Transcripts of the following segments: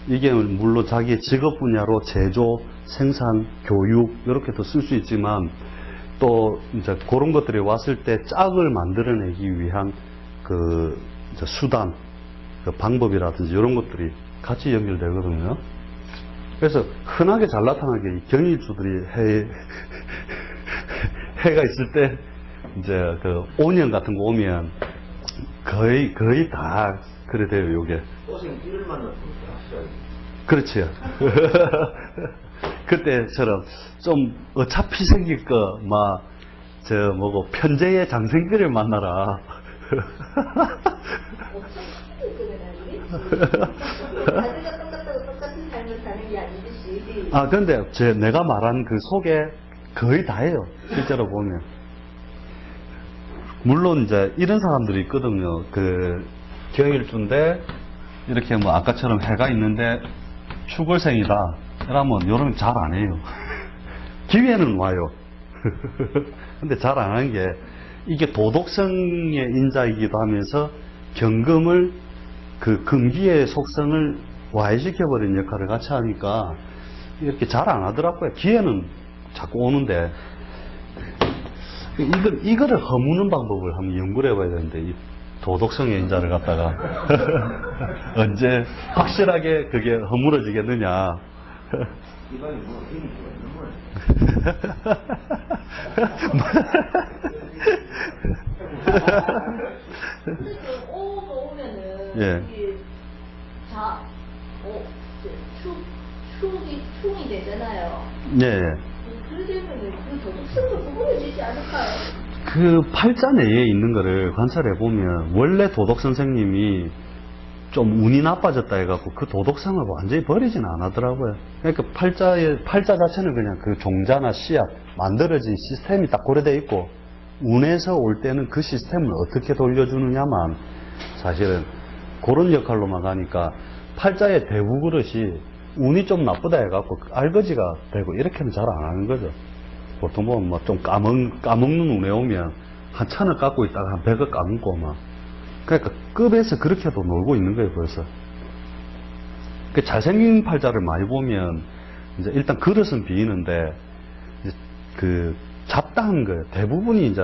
이게 물론 자기의 직업 분야로 제조, 생산, 교육 이렇게도 쓸 수 있지만 또 이제 그런 것들이 왔을 때 짝을 만들어내기 위한 그 이제 수단, 그 방법이라든지 이런 것들이 같이 연결되거든요. 그래서 흔하게 잘 나타나는 게 경일주들이 해가 있을 때 이제 그 온년 같은 거 오면 거의 다 그래 돼요, 요게. 선생님 띠를 만났으면 하시죠. 그렇지요. 그때처럼 좀 어차피 생길 거, 뭐고, 편재의 장생기를 만나라. 다들 똑같은 삶을 사는 게 아니듯이. 아, 근데 내가 말한 그 속에 거의 다예요. 실제로 보면. 물론 이제 이런 사람들이 있거든요. 그 경일주인데 이렇게 뭐 아까처럼 해가 있는데 축월생이다. 이러면 여러분 잘 안 해요. 기회는 와요. 근데 잘 안 하는 게 이게 도덕성의 인자이기도 하면서 경금을 그 금기의 속성을 와해시켜버린 역할을 같이 하니까 이렇게 잘 안 하더라고요. 기회는 자꾸 오는데 이거를 허무는 방법을 한번 연구를 해봐야 되는데 이 도덕성의 인자를 갖다가 언제 확실하게 그게 허물어지겠느냐. 이번에 뭐 힘이 있는 거예요? 오가 오면은 예. 이게 축이 되잖아요. 예. 그러면은 그 도덕성도 구분해지지 않을까요? 그 팔자 내에 있는 거를 관찰해 보면 원래 도덕 선생님이 좀 운이 나빠졌다 해갖고 그 도덕성을 완전히 버리진 않았더라고요. 그러니까 팔자 자체는 그냥 그 종자나 씨앗 만들어진 시스템이 딱 고려되어 있고 운에서 올 때는 그 시스템을 어떻게 돌려주느냐만 사실은 그런 역할로만 가니까 팔자의 대부 그릇이 운이 좀 나쁘다 해갖고 알거지가 되고 이렇게는 잘 안 하는 거죠. 보통 보면 뭐 좀 까먹는 운에 오면 한 1000을 깎고 있다가 한 100을 까먹고 막. 그러니까 급에서 그렇게도 놀고 있는 거예요, 벌써. 그 잘생긴 팔자를 많이 보면 이제 일단 그릇은 비이는데 이제 그 잡다한 거예요. 대부분이 이제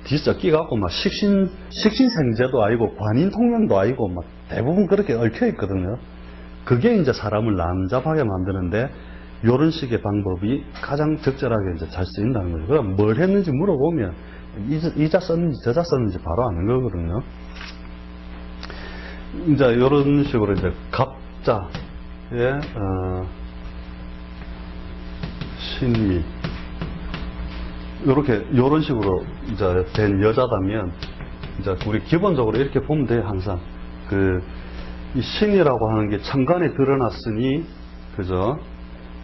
뒤섞여 끼갖고 막 식신생재도 아니고 관인통명도 아니고 막 대부분 그렇게 얽혀 있거든요. 그게 이제 사람을 난잡하게 만드는데 이런 식의 방법이 가장 적절하게 이제 잘 쓰인다는 거죠. 그럼 뭘 했는지 물어보면 이자 썼는지 저자 썼는지 바로 아는 거거든요. 이제 이런 식으로 이제 갑자의 신미 이런 식으로 이제 된 여자다면 이제 우리 기본적으로 이렇게 보면 돼요. 항상 이 신이라고 하는 게 천간에 드러났으니 그죠?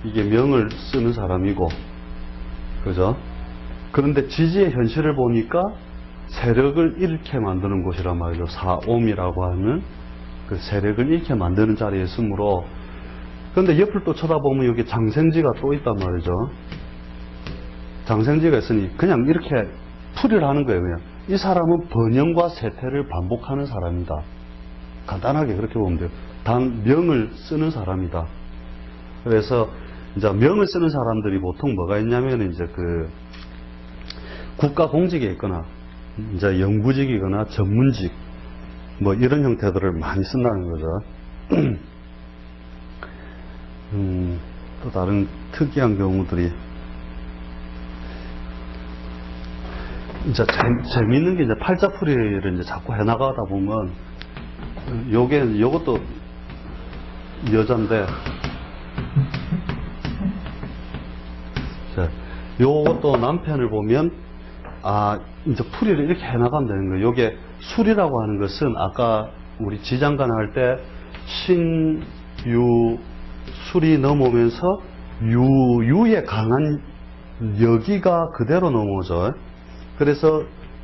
이게 명을 쓰는 사람이고 그죠? 그런데 지지의 현실을 보니까 세력을 잃게 만드는 곳이란 말이죠. 사옴이라고 하는 그 세력을 잃게 만드는 자리에 있으므로. 그런데 옆을 또 쳐다보면 여기 장생지가 또 있단 말이죠. 장생지가 있으니 그냥 이렇게 풀이를 하는 거예요. 그냥 이 사람은 번영과 쇠퇴를 반복하는 사람이다. 간단하게 그렇게 보면 돼요. 단 명을 쓰는 사람이다. 그래서 이제 명을 쓰는 사람들이 보통 뭐가 있냐면 이제 그 국가 공직에 있거나 이제 영부직이거나 전문직 뭐 이런 형태들을 많이 쓴다는 거죠. 또 다른 특이한 경우들이 이제 재미있는 게 이제 팔자풀이를 이제 자꾸 해나가다 보면 요것도 여잔데 자, 요것도 남편을 보면 이제 풀이를 이렇게 해나가면 되는 거예요. 요게 술이라고 하는 것은 아까 우리 지장간 할 때 신유 술이 넘어오면서 유의 강한 여기가 그대로 넘어오죠. 그래서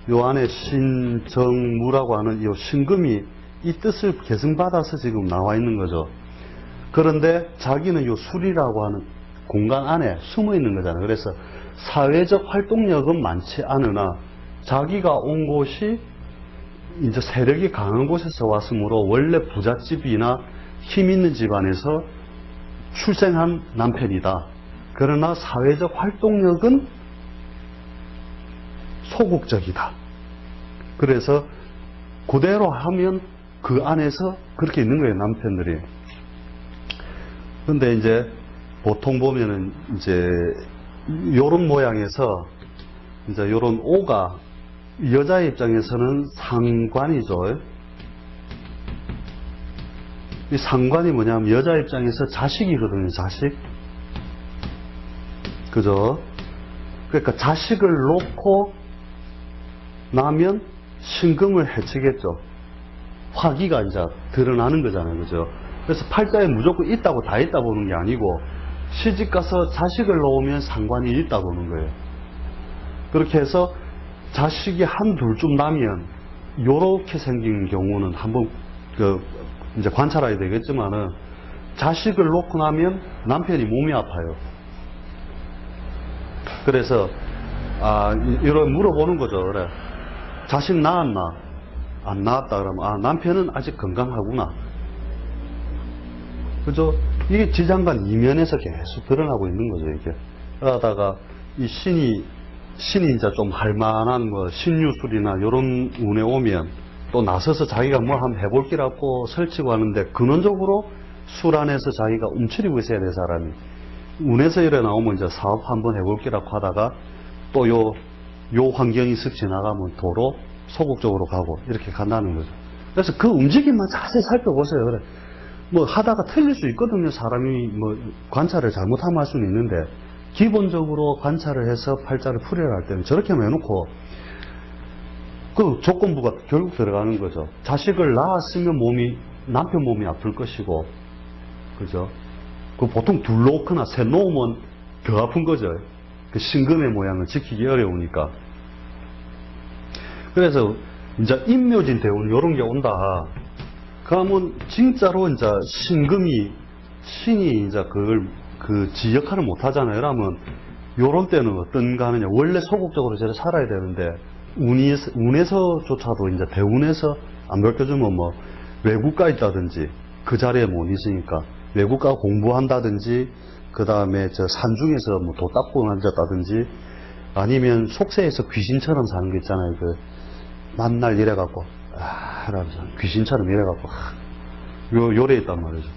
요 안에 신정무라고 하는 이 신금이 이 뜻을 계승받아서 지금 나와 있는 거죠. 그런데 자기는 요 술이라고 하는 공간 안에 숨어 있는 거잖아요. 그래서 사회적 활동력은 많지 않으나 자기가 온 곳이 이제 세력이 강한 곳에서 왔으므로 원래 부잣집이나 힘 있는 집안에서 출생한 남편이다. 그러나 사회적 활동력은 소극적이다. 그래서 그대로 하면 그 안에서 그렇게 있는 거예요, 남편들이. 근데 이제 보통 보면은 이제 요런 모양에서 이제 요런 오가 여자 입장에서는 상관이죠. 이 상관이 뭐냐면 여자 입장에서 자식이거든요, 자식. 그죠? 그러니까 자식을 놓고 나면 신금을 해치겠죠. 화기가 이제 드러나는 거잖아요, 그죠? 그래서 팔자에 무조건 있다고 다 있다 보는 게 아니고 시집 가서 자식을 놓으면 상관이 있다 보는 거예요. 그렇게 해서 자식이 한 둘쯤 나면 요렇게 생긴 경우는 한번 이제 관찰해야 되겠지만은 자식을 놓고 나면 남편이 몸이 아파요. 그래서 이런 물어보는 거죠. 그래. 자식 낳았나? 안 낳았다 그러면 남편은 아직 건강하구나. 그죠? 이게 지장간 이면에서 계속 드러나고 있는 거죠, 이게. 그러다가 이 신이 이제 좀 할만한 신유술이나 이런 운에 오면 또 나서서 자기가 뭐 한번 해볼 기라고 설치고 하는데 근원적으로 술 안에서 자기가 움츠리고 있어야 될 사람이 운에서 일어 나오면 이제 사업 한번 해볼 기라고 하다가 또 요 환경이 쓱 지나가면 도로 소극적으로 가고 이렇게 간다는 거죠. 그래서 그 움직임만 자세히 살펴보세요. 그래. 뭐 하다가 틀릴 수 있거든요. 사람이 뭐 관찰을 잘못하면 할 수는 있는데 기본적으로 관찰을 해서 팔자를 풀이를 할 때는 저렇게만 해놓고 그 조건부가 결국 들어가는 거죠. 자식을 낳았으면 남편 몸이 아플 것이고, 그죠? 그 보통 둘 놓거나 셋 놓으면 더 아픈 거죠. 그 신금의 모양을 지키기 어려우니까. 그래서 이제 임묘진 대운 이런 게 온다. 그러면 진짜로 이제 신이 이제 지 역할을 못 하잖아요. 그러면 요런 때는 어떤가 하느냐. 원래 소극적으로 저를 살아야 되는데 운에서조차도 이제 대운에서 안 밝혀주면 뭐 외국가 있다든지 그 자리에 못 있으니까 외국가 공부한다든지 그 다음에 저 산중에서 뭐 도 닦고 앉았다든지 아니면 속세에서 귀신처럼 사는 게 있잖아요. 그 만날 이래갖고 이러면서 귀신처럼 이래갖고 요래 있단 말이죠.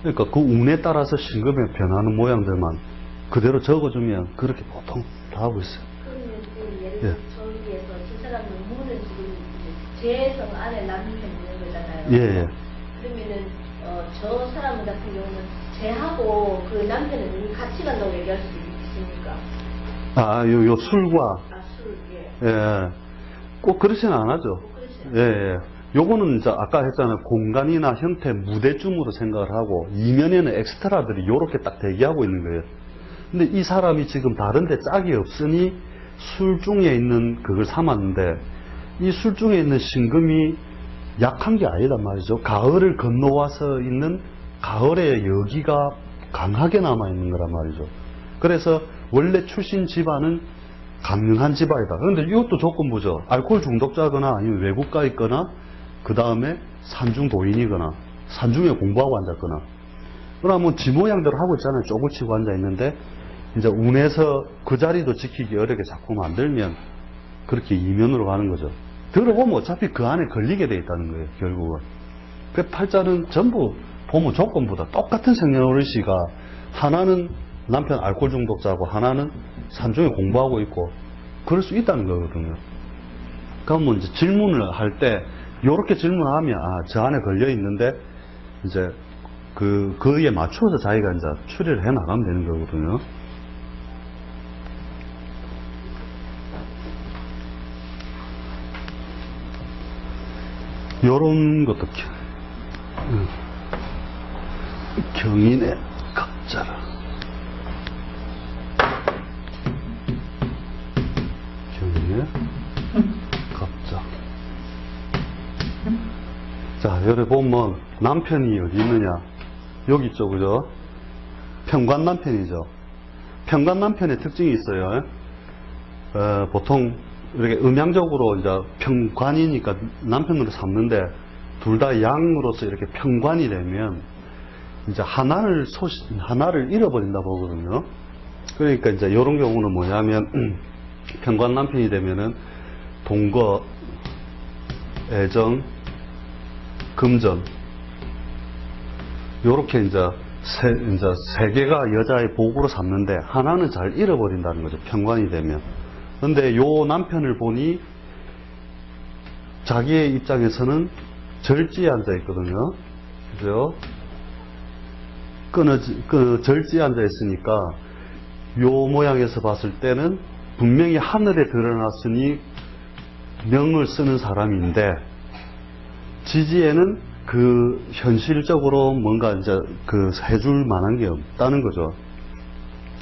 그러니까 그 운에 따라서 신금에 변하는 모양들만 그대로 적어주면 그렇게 보통 다 하고 있어요. 그러면 예를 들어 저기에서 저 사람은 무는 지금 재성 안에 남편 있는 거잖아요. 예. 그러면은 저 사람 같은 경우는 쟤하고 그 남편은 같이 간다고 얘기할 수도 있습니까? 요 술과 술, 예. 꼭 그렇지는 않아죠. 예. 요거는 이제 아까 했잖아요. 공간이나 형태, 무대쯤으로 생각을 하고 이면에는 엑스트라들이 요렇게 딱 대기하고 있는 거예요. 근데 이 사람이 지금 다른데 짝이 없으니 술중에 있는 그걸 삼았는데 이 술중에 있는 신금이 약한 게 아니란 말이죠. 가을을 건너와서 있는 가을의 여기가 강하게 남아있는 거란 말이죠. 그래서 원래 출신 집안은 강력한 집안이다. 그런데 이것도 조건부죠. 알코올 중독자거나 아니면 외국가 있거나 그 다음에 산중 도인이거나 산중에 공부하고 앉았거나 그러면 지 모양대로 하고 있잖아요. 쪼글 치고 앉아있는데 이제 운에서 그 자리도 지키기 어렵게 자꾸 만들면 그렇게 이면으로 가는 거죠. 들어보면 어차피 그 안에 걸리게 돼 있다는 거예요. 결국은. 그 팔자는 전부 보면 조건보다 똑같은 생년월일시가 하나는 남편 알코올 중독자고 하나는 산중에 공부하고 있고 그럴 수 있다는 거거든요. 그러면 이제 질문을 할 때 요렇게 질문하면 저 안에 걸려 있는데 이제 그에 맞춰서 자기가 이제 추리를 해 나가면 되는 거거든요. 요런 것도 경인의 갑자라. 경인의 갑자. 자, 여기 보면 남편이 어디 있느냐? 여기 있죠, 그죠? 편관 남편이죠. 편관 남편의 특징이 있어요. 보통 이렇게 음양적으로 이제 편관이니까 남편으로 삼는데 둘 다 양으로서 이렇게 평관이 되면 이제 하나를 잃어버린다 보거든요. 그러니까 이제 이런 경우는 뭐냐면 평관 남편이 되면은 동거, 애정, 금전 요렇게 이제 세 개가 여자의 복으로 삼는데 하나는 잘 잃어버린다는 거죠. 평관이 되면. 근데 요 남편을 보니 자기의 입장에서는 절지에 앉아 있거든요. 그죠? 절지에 앉아 있으니까 요 모양에서 봤을 때는 분명히 하늘에 드러났으니 명을 쓰는 사람인데 지지에는 그 현실적으로 뭔가 이제 그 해줄 만한 게 없다는 거죠.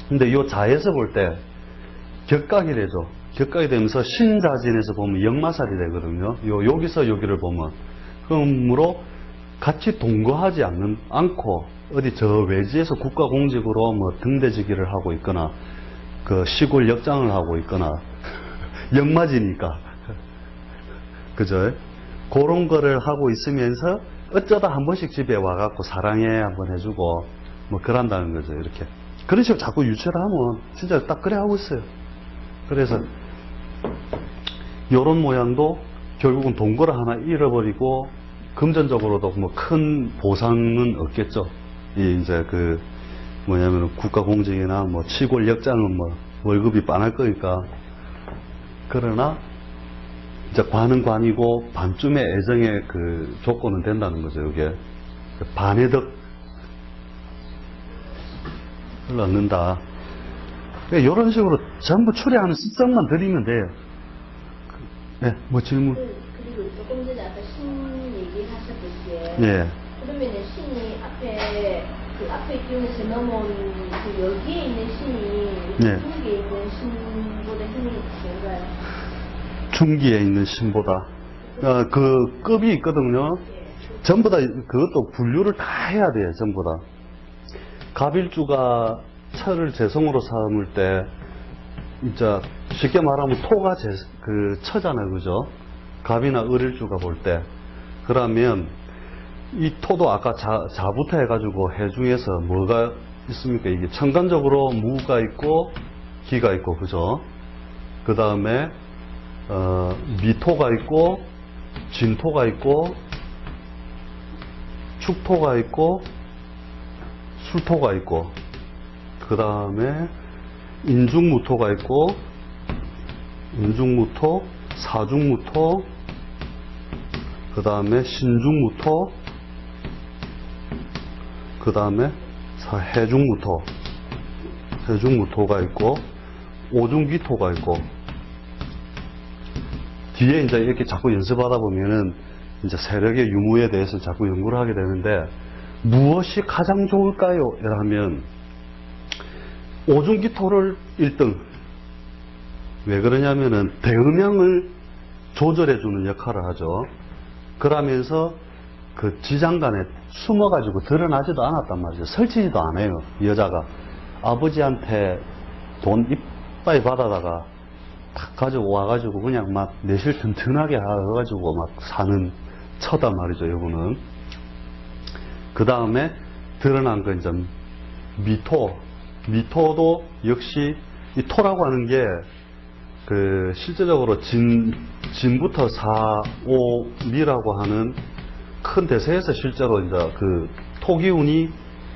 근데 요 자에서 볼 때 격각이 되죠. 격각이 되면서 신자진에서 보면 역마살이 되거든요. 여기서 여기를 보면. 그러므로 같이 동거하지 않고 어디 저 외지에서 국가공직으로 뭐 등대지기를 하고 있거나 그 시골 역장을 하고 있거나 역마지니까 그죠? 그런 거를 하고 있으면서 어쩌다 한 번씩 집에 와갖고 사랑해 한번 해주고 뭐 그런다는 거죠. 이렇게 그런 식으로 자꾸 유치를 하면 진짜 딱 그래 하고 있어요. 그래서 요런 모양도 결국은 동거를 하나 잃어버리고 금전적으로도 뭐 큰 보상은 없겠죠. 이제 그 뭐냐면 국가공직이나 뭐 시골 역장은 뭐 월급이 빤할 거니까. 그러나 이제 관은 관이고 반쯤의 애정의 그 조건은 된다는 거죠. 이게 반의 덕을 얻는다. 그러니까 이런 식으로 전부 추리하는 습성만 들이면 돼요. 네, 뭐 질문? 그리고 조금 전에 아까 신 얘기하셨듯이 예. 그러면은 신이 앞에 기운에서 넘어온 그 여기에 있는 신이 네. 중기에 있는 신보다 힘이 좋은가요? 중기에 있는 신보다 그 급이 있거든요. 전부 다 그것도 분류를 다 해야 돼요. 전부 다. 갑일주가 철을 재성으로 삼을 때 진짜 쉽게 말하면 토가 그 처잖아요. 그죠? 갑이나 을일주가 볼 때. 그러면 이 토도 아까 자부터 해가지고 해 중에서 뭐가 있습니까? 이게 천간적으로 무가 있고 기가 있고 그죠? 그 다음에 미토가 있고 진토가 있고 축토가 있고 술토가 있고 그 다음에 인중무토가 있고 인중무토, 사중무토, 그 다음에 신중무토, 그 다음에 해중무토가 있고 오중기토가 있고 뒤에 이제 이렇게 자꾸 연습하다 보면은 이제 세력의 유무에 대해서 자꾸 연구를 하게 되는데 무엇이 가장 좋을까요? 라면 오중기토를 1등. 왜 그러냐면은 대음양을 조절해주는 역할을 하죠. 그러면서 그 지장간에 숨어가지고 드러나지도 않았단 말이죠. 설치지도 않아요. 여자가 아버지한테 돈 이빠이 받아다가 탁 가지고 와가지고 그냥 막 내실 튼튼하게 해가지고 막 사는 처단 말이죠. 이거는. 그 다음에 드러난 건 이제 미토도 역시 이 토라고 하는 게 그 실제적으로 진부터 4, 5, 미라고 하는 큰 대세에서 실제로 이제 그 토기운이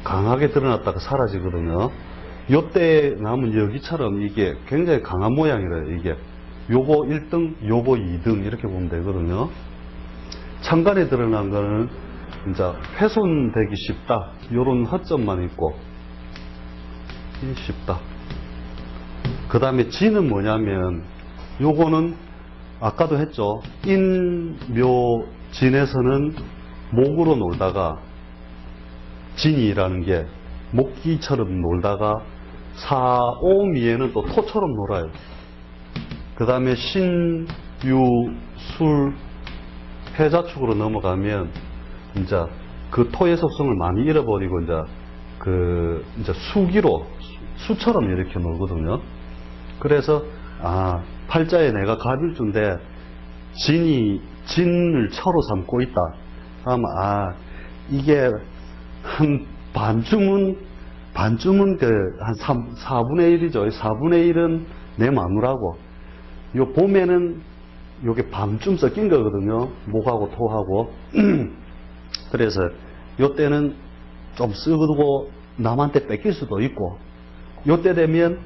강하게 드러났다가 사라지거든요. 요때 남은 여기처럼 이게 굉장히 강한 모양이래요. 이게 요거 1등, 요거 2등 이렇게 보면 되거든요. 천간에 드러난 거는 이제 훼손되기 쉽다. 요런 허점만 있고 쉽다. 그 다음에 진은 뭐냐면 요거는 아까도 했죠. 인묘진에서는 목으로 놀다가 진이라는 게 목기처럼 놀다가 사오미에는 또 토처럼 놀아요. 그 다음에 신, 유, 술, 해자축으로 넘어가면 이제 그 토의 속성을 많이 잃어버리고 이제 수기로 수처럼 이렇게 놀거든요. 그래서 팔자에 내가 갑일주인데 진을 처로 삼고 있다. 아마, 이게 한 반쯤은 한 4분의 1이죠. 4분의 1은 내 마누라고. 요 봄에는 요게 밤쯤 섞인 거거든요. 목하고 토하고. 그래서 요 때는 좀 쓰고 남한테 뺏길 수도 있고, 요 때 되면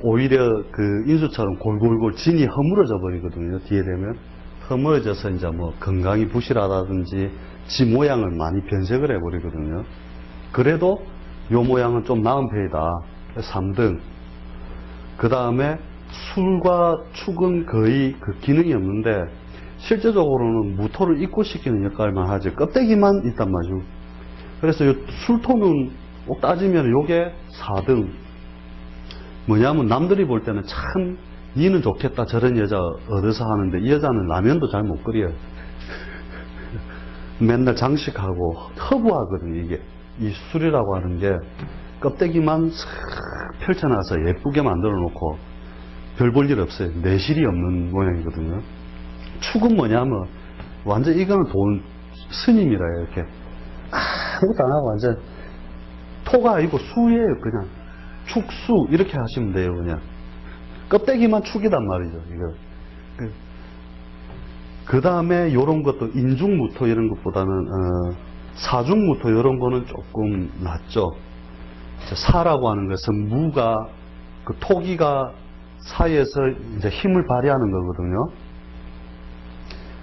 오히려 그 인수처럼 골골골 진이 허물어져 버리거든요. 뒤에 되면 허물어져서 이제 뭐 건강이 부실하다든지 지 모양을 많이 변색을 해버리거든요. 그래도 요 모양은 좀 나은 편이다. 3등. 그 다음에 술과 축은 거의 그 기능이 없는데, 실제적으로는 무토를 입고시키는 역할만 하지 껍데기만 있단 말이죠. 그래서 요 술토는 따지면 요게 4등. 뭐냐면 남들이 볼 때는 참 니는 좋겠다 저런 여자 얻어서 하는데, 이 여자는 라면도 잘 못 끓여요. 맨날 장식하고 허브하거든요. 이게 이 술이라고 하는 게 껍데기만 슥 펼쳐놔서 예쁘게 만들어 놓고 별 볼 일 없어요. 내실이 없는 모양이거든요. 축은 뭐냐면 완전 이거는 돈 스님이라 이렇게 아무것도 안 하고 완전 토가 아니고 수예요. 그냥 축수 이렇게 하시면 돼요. 그냥 껍데기만 축이단 말이죠. 이거. 그 다음에 요런 것도 인중무토 이런 것보다는 사중무토 이런 거는 조금 낫죠. 사라고 하는 것은 무가 그 토기가 사이에서 이제 힘을 발휘하는 거거든요.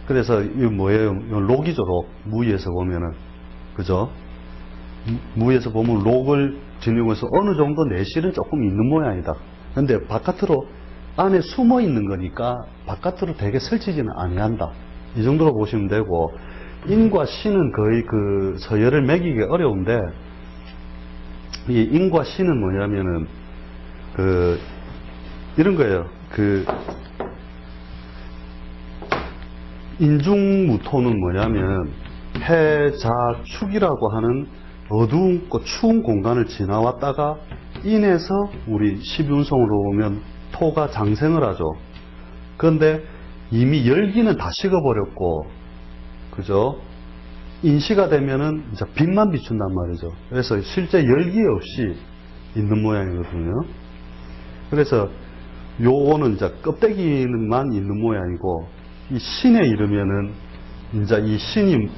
그래서 이 뭐예요? 록이죠, 록. 무에서 보면은 그죠? 무에서 보면 록을 지니고서 어느 정도 내실은 조금 있는 모양이다. 근데 바깥으로 안에 숨어 있는 거니까 바깥으로 되게 설치지는 아니한다. 이 정도로 보시면 되고, 인과 신은 거의 그 서열을 매기기 어려운데, 이 인과 신은 뭐냐면은 이런 거예요. 인중무토는 뭐냐면 해자축이라고 하는 어두운고 추운 공간을 지나왔다가 인에서 우리 12운성으로 보면 토가 장생을 하죠. 그런데 이미 열기는 다 식어버렸고, 그죠? 인시가 되면은 이제 빛만 비춘단 말이죠. 그래서 실제 열기 없이 있는 모양이거든요. 그래서 요거는 이제 껍데기만 있는 모양이고, 이 신에 이르면은 이제 이 신이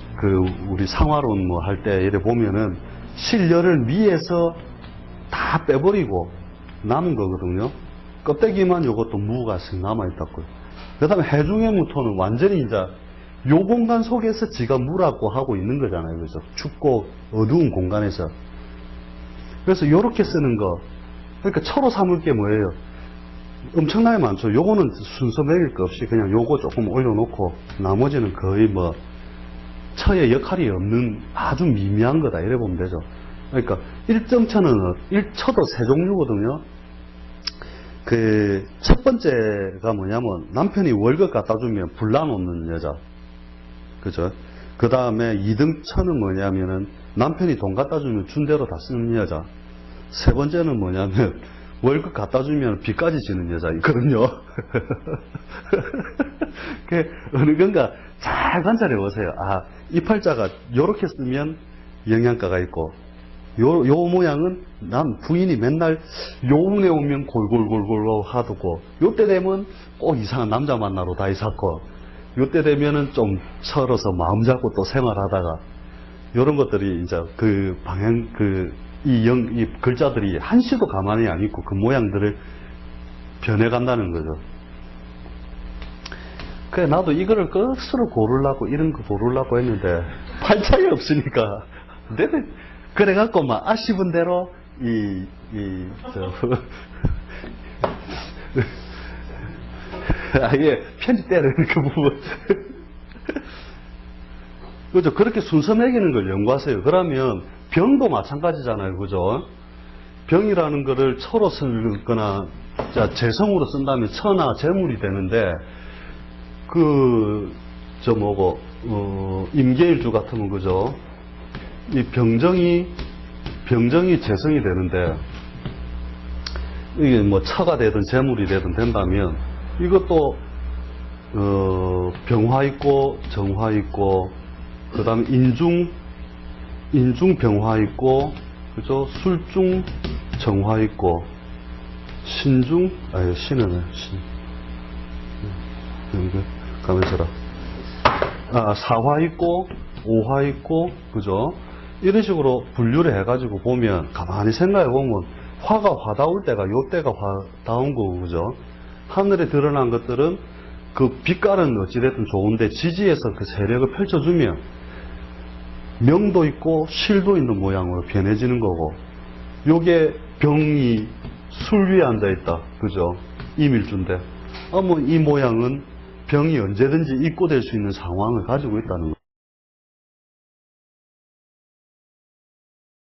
우리 상화론 뭐 할 때 이래 보면은 실열을 위에서 다 빼버리고 남은 거거든요. 껍데기만 요것도 무가 쓱 남아있다고요. 그 다음에 해중의 무토는 완전히 이제 요 공간 속에서 지가 무라고 하고 있는 거잖아요. 그죠? 춥고 어두운 공간에서. 그래서 요렇게 쓰는 거. 그러니까 처로 삼을 게 뭐예요? 엄청나게 많죠. 요거는 순서 매길 거 없이 그냥 요거 조금 올려놓고 나머지는 거의 뭐 처의 역할이 없는 아주 미미한 거다. 이래 보면 되죠. 그러니까 일정처는 처도 세 종류거든요. 첫 번째가 뭐냐면 남편이 월급 갖다 주면 불나놓는 여자. 그죠? 그 다음에 2등 처는 뭐냐면은 남편이 돈 갖다 주면 준 대로 다 쓰는 여자. 세 번째는 뭐냐면 월급 갖다 주면 빚까지 지는 여자 있거든요. 어느 건가 잘 관찰해 보세요. 이 팔자가 요렇게 쓰면 영양가가 있고, 요 모양은 남 부인이 맨날 요운에 오면 골골골골 하고, 요때 되면 꼭 이상한 남자 만나러 다이사고, 요때 되면은 좀 철어서 마음 잡고 또 생활하다가, 요런 것들이 이제 그 방향, 이 글자들이 한시도 가만히 안 있고 그 모양들을 변해간다는 거죠. 그래, 나도 이거를 끝으로 고르려고, 이런 거 고르려고 했는데, 팔자에 없으니까, 그래갖고 막 아쉬운 대로, 아예 편집되는 그 부분. 그죠? 그렇게 순서 매기는 걸 연구하세요. 그러면 병도 마찬가지잖아요. 그죠? 병이라는 거를 처로 쓰거나, 재성으로 쓴다면 처나 재물이 되는데, 임계일주 같으면, 그죠? 이 병정이 재성이 되는데, 이게 뭐 처가 되든 재물이 되든 된다면, 이것도, 병화 있고, 정화 있고, 그 다음에 인중병화 있고, 그죠? 술중정화 있고, 신은 가면서라. 사화 있고, 오화 있고, 그죠? 이런 식으로 분류를 해가지고 보면, 가만히 생각해 보면, 화가 화다울 때가 요 때가 화다운 거고, 그죠? 하늘에 드러난 것들은 그 빛깔은 어찌됐든 좋은데 지지에서 그 세력을 펼쳐주면 명도 있고 실도 있는 모양으로 변해지는 거고, 요게 병이 술 위에 앉아 있다, 그죠? 이밀주인데, 이 모양은 병이 언제든지 입고될 수 있는 상황을 가지고 있다는